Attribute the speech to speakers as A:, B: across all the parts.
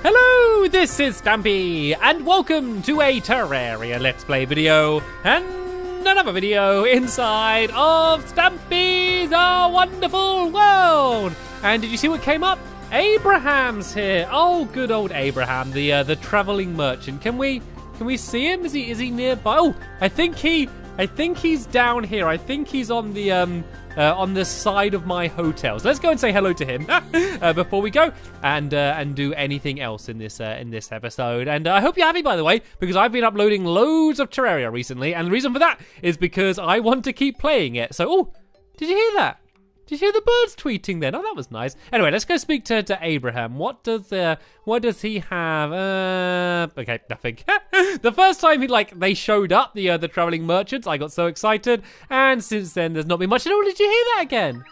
A: Hello, this is Stampy, and welcome to a Terraria Let's Play video, and another video inside of Stampy's Wonderful World. And did you see what came up? Abraham's here. Oh, good old Abraham, the traveling merchant. Can we see him? Is he nearby? Oh, I think he's down here. I think he's on the side of my hotel. So let's go and say hello to him before we go and do anything else in this episode. And I hope you're happy, by the way, because I've been uploading loads of Terraria recently, and the reason for that is because I want to keep playing it. So, oh, did you hear that? Did you hear the birds tweeting then? Oh, that was nice. Anyway, let's go speak to Abraham. What does he have? Okay, nothing. The first time they showed up, the traveling merchants, I got so excited, and since then there's not been much. Oh, did you hear that again?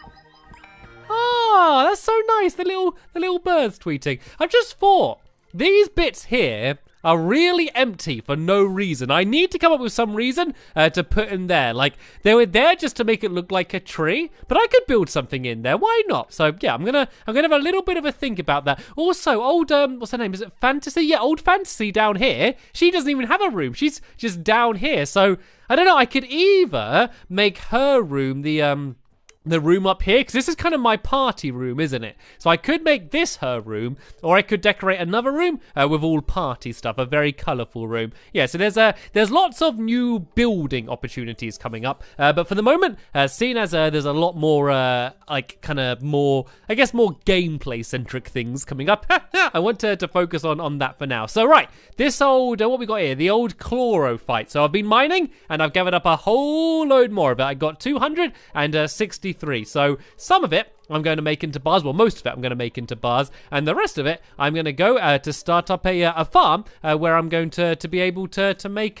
A: Oh, that's so nice. The little birds tweeting. I just thought these bits here are really empty for no reason. I need to come up with some reason to put in there. Like, they were there just to make it look like a tree, but I could build something in there. Why not? So yeah, I'm gonna have a little bit of a think about that. Also, old what's her name? Is it Fantasy? Yeah, old Fantasy down here. She doesn't even have a room. She's just down here. So I don't know. I could either make her room the room up here, because this is kind of my party room, isn't it? So I could make this her room, or I could decorate another room with all party stuff, a very colourful room. Yeah, so there's lots of new building opportunities coming up, but for the moment, seeing as there's a lot more more gameplay-centric things coming up, I want to focus on that for now. So right, this old, what we got here, the old chlorophyte. So I've been mining, and I've gathered up a whole load more of it. I got 263. So some of it I'm going to make into bars. Well, most of it I'm going to make into bars, and the rest of it I'm going to go to start up a farm where I'm going to be able to make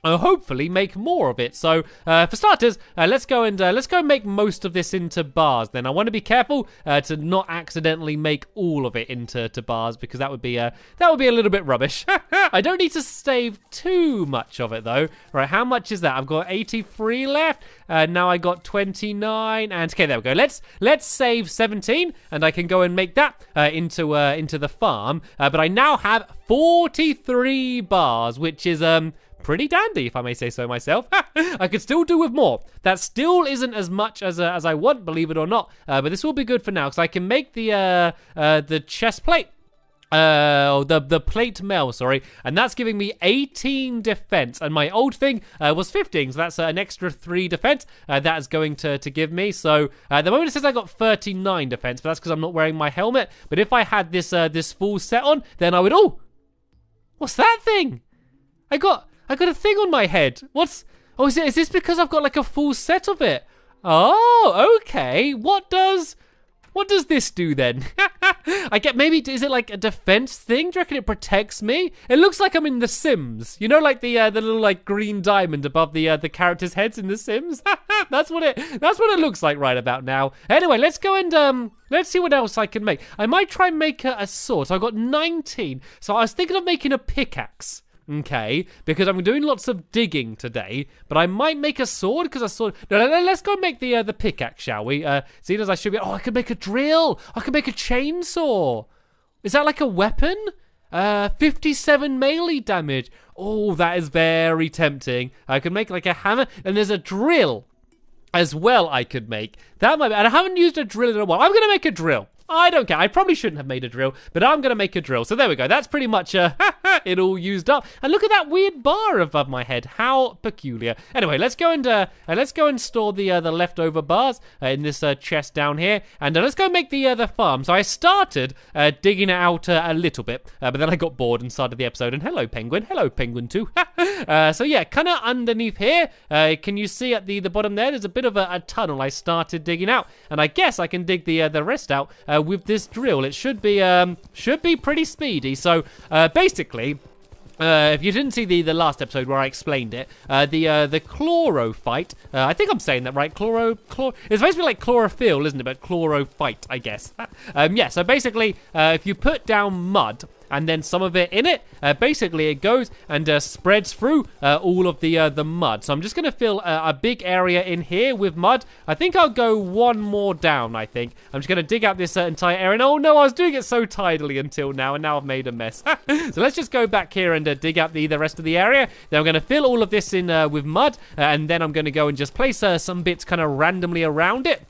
A: hopefully make more of it. So for starters, let's go and make most of this into bars. Then I want to be careful to not accidentally make all of it into bars, because that would be a little bit rubbish. I don't need to save too much of it though. Right, how much is that? I've got 83 left. Now I got 29, and okay, there we go. Let's save 17, and I can go and make that into the farm. But I now have 43 bars, which is pretty dandy, if I may say so myself. I could still do with more. That still isn't as much as I want, believe it or not. But this will be good for now, because I can make the chest plate. The plate mail, sorry, and that's giving me 18 defense, and my old thing was 15, so that's an extra 3 defense that is going to give me. So at the moment it says I got 39 defense, but that's because I'm not wearing my helmet. But if I had this full set on, then I would. Oh, what's that thing? I got a thing on my head. Is this because I've got like a full set of it? Oh, okay. What does this do then? Maybe, is it like a defense thing? Do you reckon it protects me? It looks like I'm in The Sims. You know, like the little like green diamond above the characters' heads in The Sims. That's what it looks like right about now. Anyway, let's go and let's see what else I can make. I might try and make a sword. So I got 19. So I was thinking of making a pickaxe. Okay, because I'm doing lots of digging today, but I might make a sword, because a sword. No, let's go make the pickaxe, shall we? Seeing as I should be. Oh, I could make a drill. I could make a chainsaw. Is that like a weapon? 57 melee damage. Oh, that is very tempting. I could make like a hammer, and there's a drill as well. I could make that. And I haven't used a drill in a while. I'm gonna make a drill. I don't care. I probably shouldn't have made a drill, but I'm going to make a drill. So there we go. That's pretty much it all used up. And look at that weird bar above my head. How peculiar. Anyway, let's go and store the leftover bars in this chest down here, and let's go make the farm. So I started digging it out a little bit, but then I got bored and started the episode. And hello, penguin. Hello, penguin too. So yeah, kind of underneath here. Can you see at the bottom there? There's a bit of a tunnel I started digging out, and I guess I can dig the rest out with this drill. It should be pretty speedy. So basically, if you didn't see the last episode where I explained it, the chlorophyte, I think I'm saying that right, it's basically like chlorophyll, isn't it, but chlorophyte, I guess. Yeah, so basically, if you put down mud, and then some of it in it. Basically, it goes and spreads through all of the mud. So I'm just going to fill a big area in here with mud. I think I'll go one more down, I think. I'm just going to dig out this entire area. And oh no, I was doing it so tidily until now, and now I've made a mess. So let's just go back here and dig out the rest of the area. Then I'm going to fill all of this in with mud, and then I'm going to go and just place some bits kind of randomly around it.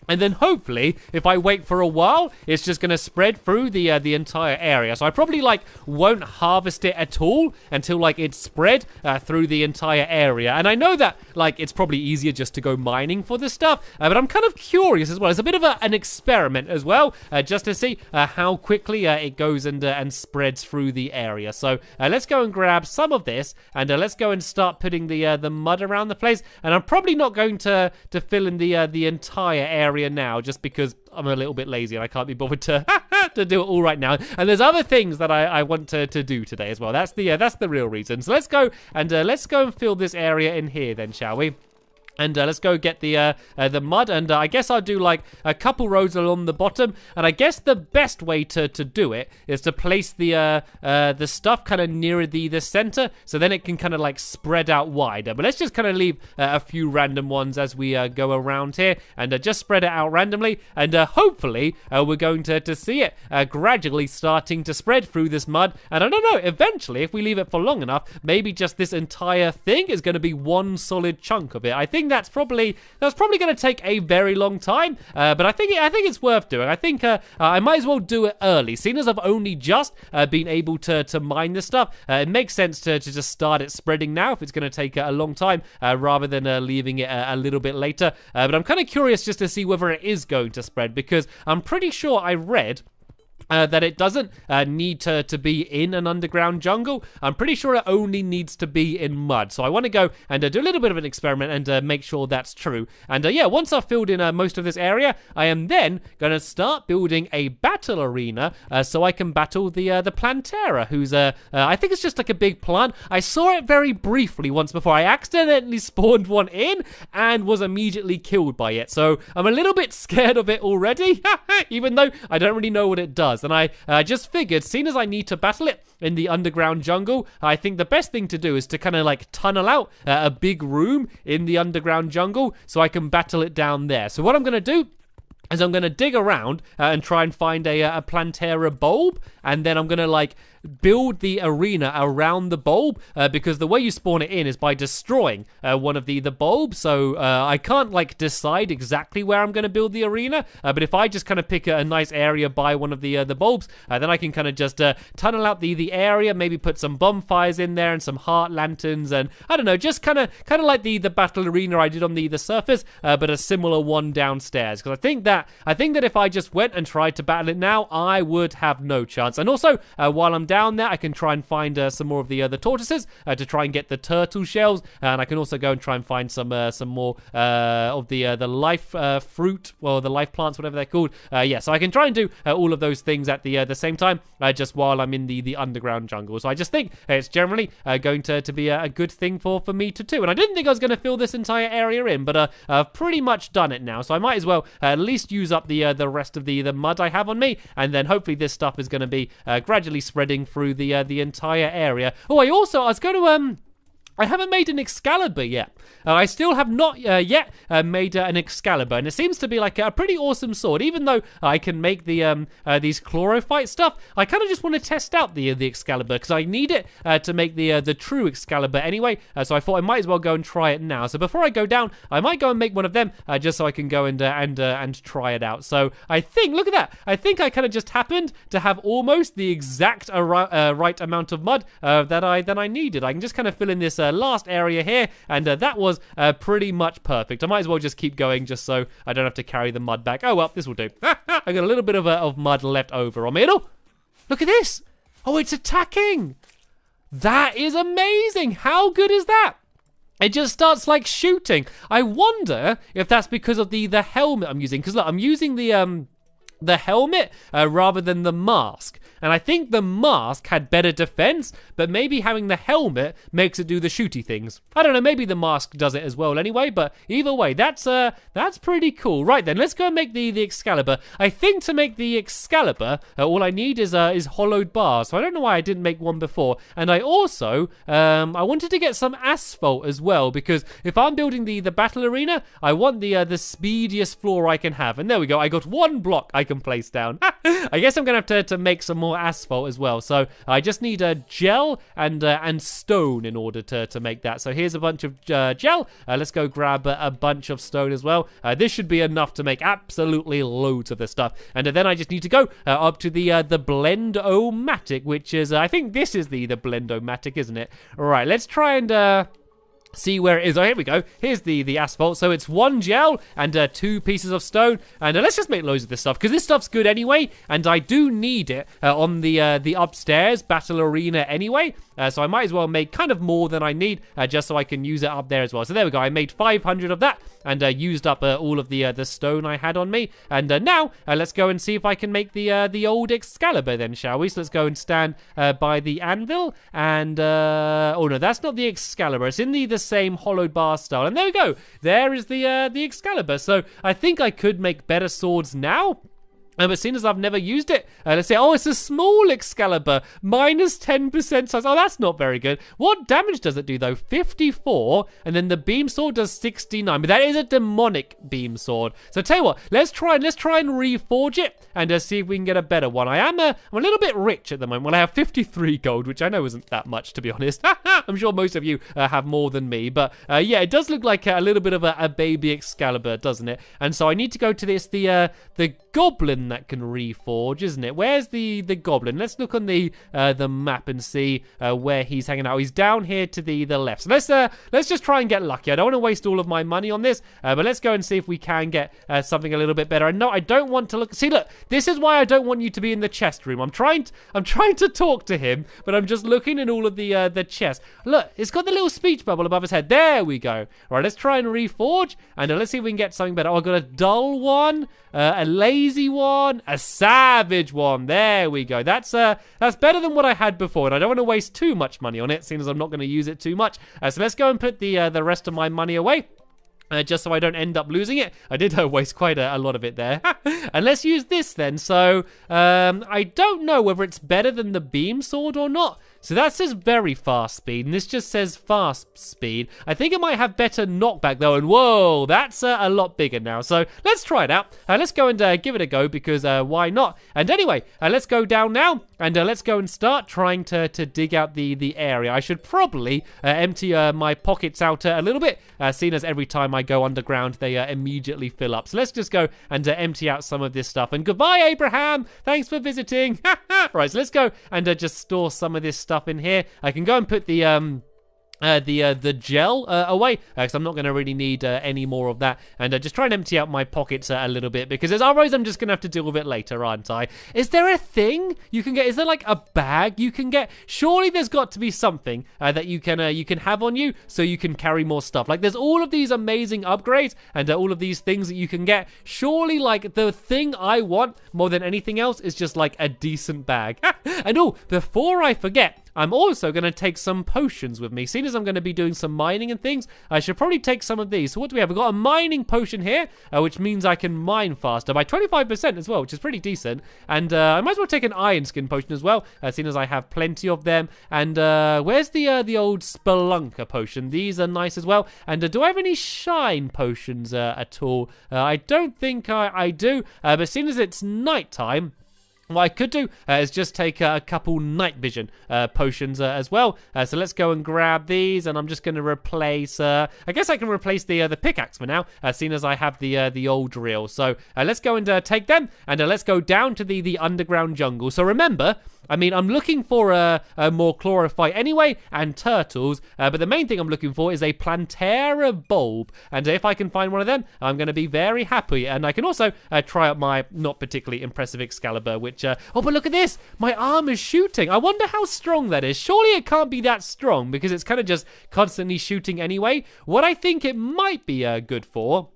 A: And then hopefully, if I wait for a while, it's just going to spread through the entire area. So I probably, like, won't harvest it at all until, like, it's spread through the entire area. And I know that, like, it's probably easier just to go mining for this stuff. But I'm kind of curious as well. It's a bit of an experiment as well, just to see how quickly it goes and spreads through the area. So let's go and grab some of this, and let's go and start putting the mud around the place. And I'm probably not going to fill in the entire area now, just because I'm a little bit lazy and I can't be bothered to do it all right now. And there's other things that I want to do today as well. That's the real reason. So let's go and fill this area in here then, shall we? And let's go get the mud, and I guess I'll do like a couple rows along the bottom. And I guess the best way to do it is to place the stuff kind of near the center, so then it can kind of like spread out wider. But let's just kind of leave a few random ones as we go around here, and just spread it out randomly. And hopefully we're going to see it gradually starting to spread through this mud. And I don't know, eventually, if we leave it for long enough, maybe just this entire thing is going to be one solid chunk of it. I think that's probably going to take a very long time, but I think it's worth doing. I think I might as well do it early, seeing as I've only just been able to mine this stuff. It makes sense to just start it spreading now if it's going to take a long time, rather than leaving it a little bit later. But I'm kind of curious just to see whether it is going to spread, because I'm pretty sure I read that it doesn't need to be in an underground jungle. I'm pretty sure it only needs to be in mud. So I want to go and do a little bit of an experiment and make sure that's true. And yeah, once I've filled in most of this area, I am then going to start building a battle arena so I can battle the Plantera, who's I think it's just like a big plant. I saw it very briefly once before. I accidentally spawned one in and was immediately killed by it. So I'm a little bit scared of it already, even though I don't really know what it does. And I just figured, seeing as I need to battle it in the underground jungle, I think the best thing to do is to kind of like tunnel out a big room in the underground jungle so I can battle it down there. So what I'm going to do is I'm going to dig around and try and find a Plantera bulb, and then I'm going to like build the arena around the bulb, because the way you spawn it in is by destroying one of the bulbs. So I can't like decide exactly where I'm going to build the arena, but if I just kind of pick a nice area by one of the bulbs, then I can kind of just tunnel out the area, maybe put some bonfires in there and some heart lanterns, and I don't know, just kind of like the battle arena I did on the surface, but a similar one downstairs. Because I think that if I just went and tried to battle it now, I would have no chance. And also, while I'm down there, I can try and find some more of the tortoises to try and get the turtle shells, and I can also go and try and find some more of the life fruit, well, the life plants, whatever they're called. Yeah, so I can try and do all of those things at the same time, just while I'm in the underground jungle. So I just think it's generally going to be a good thing for me to do. And I didn't think I was going to fill this entire area in, but I've pretty much done it now. So I might as well at least use up the rest of the mud I have on me, and then hopefully this stuff is going to be gradually spreading through the entire area. Oh, I was going to I haven't made an Excalibur yet. I still have not yet made an Excalibur, and it seems to be like a pretty awesome sword. Even though I can make the these chlorophyte stuff, I kind of just want to test out the Excalibur, because I need it to make the true Excalibur anyway. So I thought I might as well go and try it now. So before I go down, I might go and make one of them just so I can go and try it out. So I think, look at that. I think I kind of just happened to have almost the exact right amount of mud that I needed. I can just kind of fill in this last area here, and that was pretty much perfect. I might as well just keep going just so I don't have to carry the mud back. Oh well, this will do. I got a little bit of mud left over on me. Oh, look at this. Oh, it's attacking. That is amazing. How good is that? It just starts like shooting. I wonder if that's because of the helmet I'm using, because look, I'm using the the helmet rather than the mask. And I think the mask had better defense, but maybe having the helmet makes it do the shooty things. I don't know, maybe the mask does it as well anyway, but either way, that's pretty cool. Right then, let's go and make the Excalibur. I think to make the Excalibur, all I need is hollowed bars, so I don't know why I didn't make one before. And I also, I wanted to get some asphalt as well, because if I'm building the battle arena, I want the speediest floor I can have. And there we go, I got one block I can place down. I guess I'm gonna have to make some more asphalt as well, so I just need a gel and stone in order to make that. So here's a bunch of gel. Let's go grab a bunch of stone as well. This should be enough to make absolutely loads of this stuff. And then I just need to go up to the Blend-O-Matic, which is I think this is the Blend-O-Matic, isn't it? All right, let's try and see where it is. Oh, here we go. Here's the asphalt. So it's one gel and 2 pieces of stone. And let's just make loads of this stuff, because this stuff's good anyway. And I do need it on the upstairs battle arena anyway. So I might as well make kind of more than I need, just so I can use it up there as well. So there we go. I made 500 of that and used up all of the stone I had on me. And now let's go and see if I can make the old Excalibur then, shall we? So let's go and stand by the anvil. And oh no, that's not the Excalibur. It's in the same hollowed bar style. And there we go. There is the Excalibur. So I think I could make better swords now. But seeing as I've never used it, let's say, oh, it's a small Excalibur, minus 10% size. Oh, that's not very good. What damage does it do, though? 54, and then the beam sword does 69. But that is a demonic beam sword. So tell you what, let's try and reforge it and see if we can get a better one. I'm a little bit rich at the moment. Well, I have 53 gold, which I know isn't that much, to be honest. I'm sure most of you have more than me. But yeah, it does look like a little bit of a baby Excalibur, doesn't it? And so I need to go to the goblin that can reforge, isn't it? Where's the goblin? Let's look on the map and see where he's hanging out. He's down here to the left. So let's just try and get lucky. I don't want to waste all of my money on this, but let's go and see if we can get something a little bit better. And no, I don't want to look. See, look, this is why I don't want you to be in the chest room. I'm trying to talk to him, but I'm just looking in all of the chests. Look, it's got the little speech bubble above his head. There we go. All right, let's try and reforge, and let's see if we can get something better. Oh, I got a dull one, a lazy one, a savage one. There we go. That's better than what I had before, and I don't want to waste too much money on it, seeing as I'm not going to use it too much. So let's go and put the rest of my money away. Just so I don't end up losing it. I did waste quite a lot of it there. And let's use this then. So I don't know whether it's better than the beam sword or not. So that says very fast speed, and this just says fast speed. I think it might have better knockback though, and whoa, that's a lot bigger now. So let's try it out. Let's go and give it a go, because why not? And anyway, let's go down now, and let's go and start trying to dig out the area. I should probably empty my pockets out a little bit, seeing as every time I go underground, they immediately fill up. So let's just go and empty out some of this stuff. And goodbye, Abraham. Thanks for visiting. Right, so let's go and just store some of this stuff in here. I can go and put the gel away, because I'm not going to really need any more of that, and just try and empty out my pockets a little bit, because otherwise I'm just going to have to deal with it later, aren't I? Is there a thing you can get? Is there like a bag you can get? Surely there's got to be something that you can have on you, so you can carry more stuff. Like, there's all of these amazing upgrades and all of these things that you can get. Surely, like, the thing I want more than anything else is just like a decent bag. And oh, before I forget, I'm also going to take some potions with me. Seeing as I'm going to be doing some mining and things, I should probably take some of these. So what do we have? We've got a mining potion here, which means I can mine faster by 25% as well, which is pretty decent. And I might as well take an iron skin potion as well, seeing as I have plenty of them. And where's the old spelunker potion? These are nice as well. And do I have any shine potions at all? I don't think I do, but seeing as it's nighttime, what I could do is just take a couple night vision potions as well. So let's go and grab these, and I'm just going to replace. I guess I can replace the pickaxe for now, seeing as I have the old drill. So let's go and take them, and let's go down to the underground jungle. So remember, I mean, I'm looking for a more chlorophyte anyway, and turtles, but the main thing I'm looking for is a Plantera bulb, and if I can find one of them, I'm going to be very happy. And I can also try out my not particularly impressive Excalibur, which, oh, but look at this, my arm is shooting. I wonder how strong that is. Surely it can't be that strong, because it's kind of just constantly shooting anyway. What I think it might be good for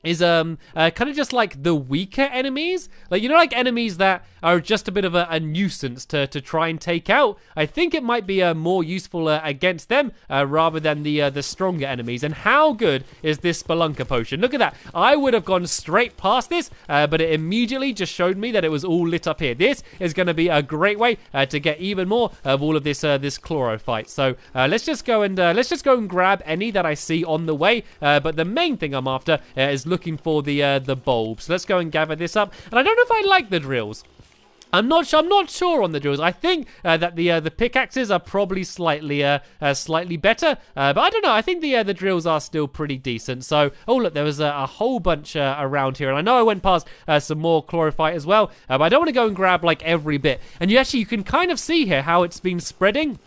A: is kind of just like the weaker enemies, like, you know, like enemies that are just a bit of a nuisance to try and take out. I think it might be more useful against them rather than the stronger enemies. And how good is this Spelunker potion? Look at that. I would have gone straight past this, but it immediately just showed me that it was all lit up here. This is going to be a great way to get even more of all of this this chlorophyte. So let's just go and grab any that I see on the way. But the main thing I'm after is looking for the bulbs. So let's go and gather this up. And I don't know if I like the drills. I'm not sure on the drills. I think that the pickaxes are probably slightly better, but I don't know. I think the drills are still pretty decent. So, oh look, there was a whole bunch around here, and I know I went past some more chlorophyte as well, but I don't want to go and grab like every bit. And you can kind of see here how it's been spreading.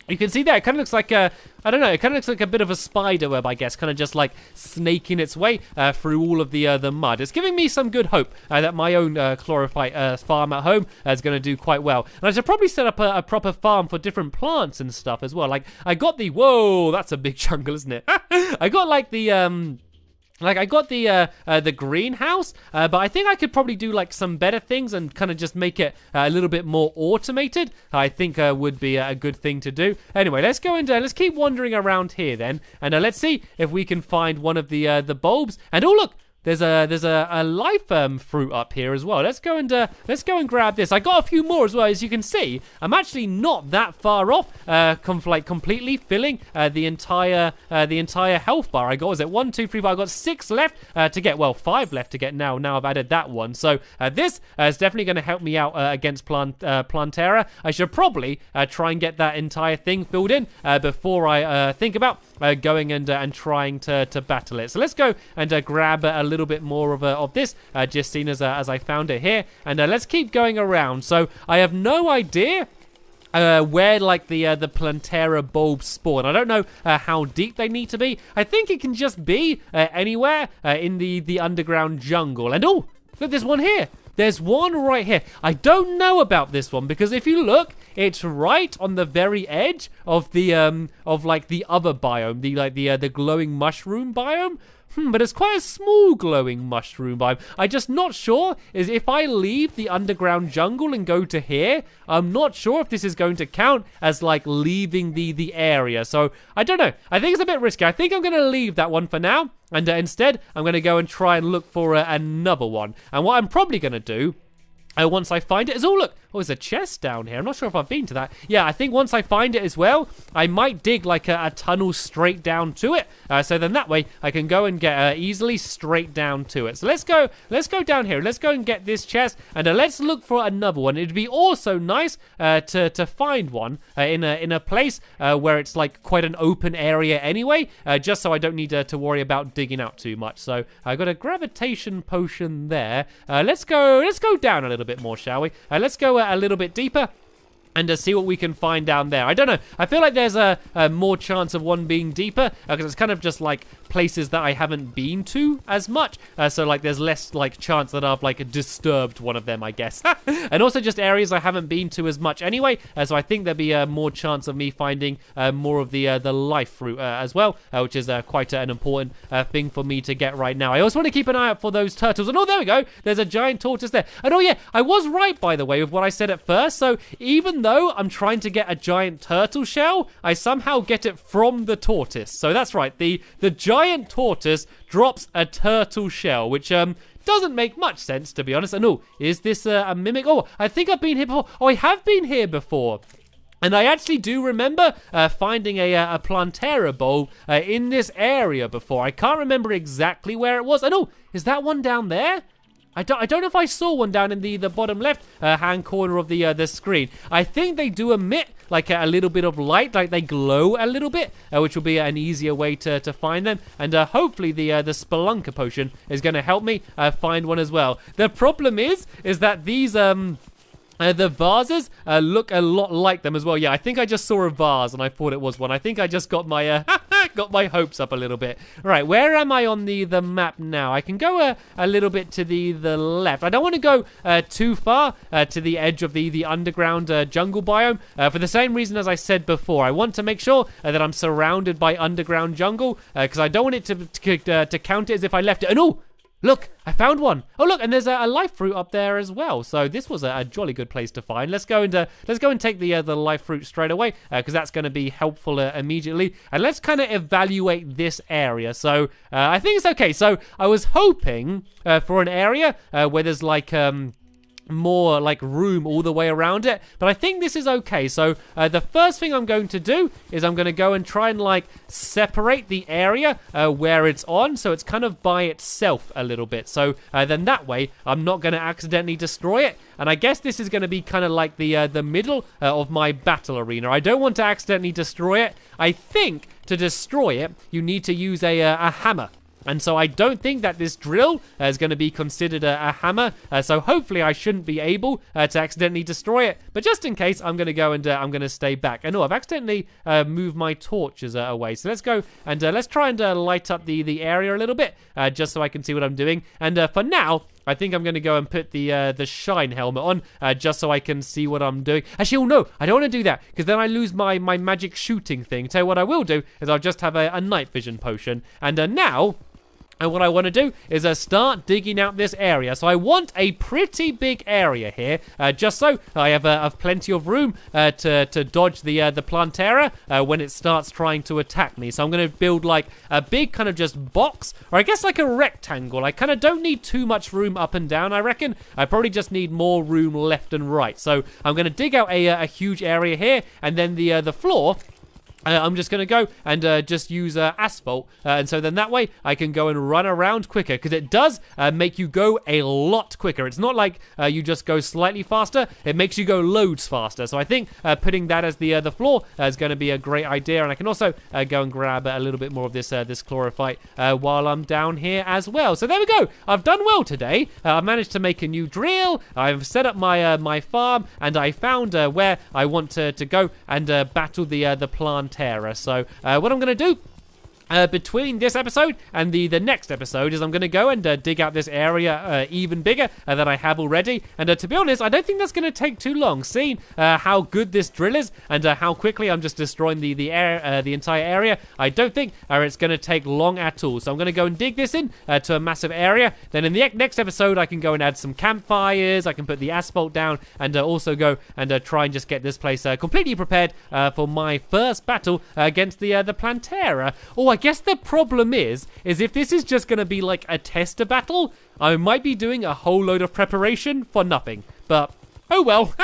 A: You can see there, it kind of looks like I don't know, it kind of looks like a bit of a spider web, I guess, kind of just like snaking its way through all of the mud. It's giving me some good hope that my own chlorophyte farm at home is going to do quite well. And I should probably set up a proper farm for different plants and stuff as well. Like, I got the, whoa, that's a big jungle, isn't it? I got like the, I got the greenhouse, but I think I could probably do like some better things and kind of just make it a little bit more automated. I think would be a good thing to do. Anyway, let's go and let's keep wandering around here then, and let's see if we can find one of the bulbs. And oh look, there's a life fruit up here as well. Let's go and grab this. I got a few more as well. As you can see, I'm actually not that far off, completely filling the entire health bar. I got, was it 1, 2, 3, 4? I got 6 left to get. Well, 5 left to get now. Now I've added that one. So this is definitely going to help me out against Plantera. I should probably try and get that entire thing filled in before I think about going and trying to battle it. So let's go and grab a little bit more of this, just seen as I found it here, and let's keep going around. So I have no idea where like the Plantera bulbs spawn. I don't know how deep they need to be. I think it can just be anywhere in the underground jungle. And oh, look, there's one here. There's one right here. I don't know about this one because if you look, it's right on the very edge of the like the other biome, the glowing mushroom biome. But it's quite a small glowing mushroom biome. I'm just not sure is if I leave the underground jungle and go to here, I'm not sure if this is going to count as like leaving the area. So I don't know. I think it's a bit risky. I think I'm going to leave that one for now. And instead, I'm going to go and try and look for another one. And what I'm probably going to do once I find it is, oh look, oh, there's a chest down here. I'm not sure if I've been to that. Yeah, I think once I find it as well, I might dig like a tunnel straight down to it. So then that way I can go and get easily straight down to it. So let's go down here. Let's go and get this chest, and let's look for another one. It'd be also nice to find one in a place where it's like quite an open area anyway, just so I don't need to worry about digging out too much. So I got a gravitation potion there. Let's go down a little bit more, shall we? Let's go a little bit deeper and see what we can find down there. I don't know. I feel like there's a more chance of one being deeper because it's kind of just like places that I haven't been to as much. So like there's less like chance that I've like disturbed one of them, I guess. And also just areas I haven't been to as much anyway. So I think there'd be more chance of me finding more of the life fruit as well, which is quite an important thing for me to get right now. I also want to keep an eye out for those turtles. And oh, there we go. There's a giant tortoise there. And oh yeah, I was right, by the way, with what I said at first. So even though I'm trying to get a giant turtle shell, I somehow get it from the tortoise. So that's right, the giant tortoise drops a turtle shell, which doesn't make much sense, to be honest. And oh, is this a mimic? Oh, I think I've been here before. Oh, I have been here before. And I actually do remember finding a Plantera bulb in this area before. I can't remember exactly where it was. And oh, is that one down there? I don't know if I saw one down in the bottom left hand corner of the screen. I think they do emit like a little bit of light, like they glow a little bit, which will be an easier way to find them. And hopefully the Spelunker potion is going to help me find one as well. The problem is that these the vases look a lot like them as well. Yeah, I think I just saw a vase and I thought it was one. I think I just got my got my hopes up a little bit. Right, where am I on the map now? I can go a little bit to the left. I don't want to go too far to the edge of the underground jungle biome for the same reason as I said before. I want to make sure that I'm surrounded by underground jungle because I don't want it to count it as if I left it. And oh, Look, I found one. Oh, look, and there's a life fruit up there as well. So this was a jolly good place to find. Let's go and take the life fruit straight away because that's going to be helpful immediately. And let's kind of evaluate this area. So I think it's okay. So I was hoping for an area where there's like more like room all the way around it, but I think this is okay. So the first thing I'm going to do is I'm going to go and try and like separate the area where it's on, so it's kind of by itself a little bit, so then that way I'm not going to accidentally destroy it. And I guess this is going to be kind of like the middle of my battle arena. I don't want to accidentally destroy it. I think to destroy it you need to use a hammer. And so I don't think that this drill is going to be considered a hammer. So hopefully I shouldn't be able to accidentally destroy it. But just in case, I'm going to go and I'm going to stay back. And oh, I've accidentally moved my torches away. So let's go and let's try and light up the area a little bit just so I can see what I'm doing. And for now, I think I'm going to go and put the shine helmet on just so I can see what I'm doing. Actually, oh no, I don't want to do that because then I lose my magic shooting thing. Tell you what I will do is I'll just have a night vision potion. And now... and what I want to do is start digging out this area. So I want a pretty big area here, just so I have plenty of room to dodge the Plantera when it starts trying to attack me. So I'm going to build like a big kind of just box, or I guess like a rectangle. I kind of don't need too much room up and down, I reckon. I probably just need more room left and right. So I'm going to dig out a huge area here, and then the floor... I'm just going to go and just use asphalt, and so then that way I can go and run around quicker, because it does make you go a lot quicker. It's not like you just go slightly faster, it makes you go loads faster. So I think putting that as the floor is going to be a great idea, and I can also go and grab a little bit more of this this chlorophyte while I'm down here as well. So there we go. I've done well today. I've managed to make a new drill, I've set up my my farm, and I found where I want to go and battle the plant Terra. So what I'm going to do between this episode and the next episode is I'm going to go and dig out this area even bigger than I have already. And to be honest, I don't think that's going to take too long. Seeing how good this drill is and how quickly I'm just destroying the entire area, I don't think it's going to take long at all. So I'm going to go and dig this in to a massive area. Then in the next episode, I can go and add some campfires. I can put the asphalt down and also go and try and just get this place completely prepared for my first battle against the Plantera. Oh, I guess the problem is if this is just going to be like a tester battle, I might be doing a whole load of preparation for nothing. But oh well,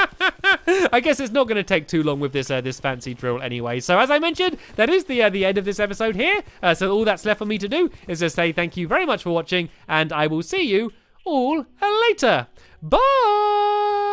A: I guess it's not going to take too long with this this fancy drill anyway. So as I mentioned, that is the end of this episode here. So all that's left for me to do is to say thank you very much for watching, and I will see you all later. Bye!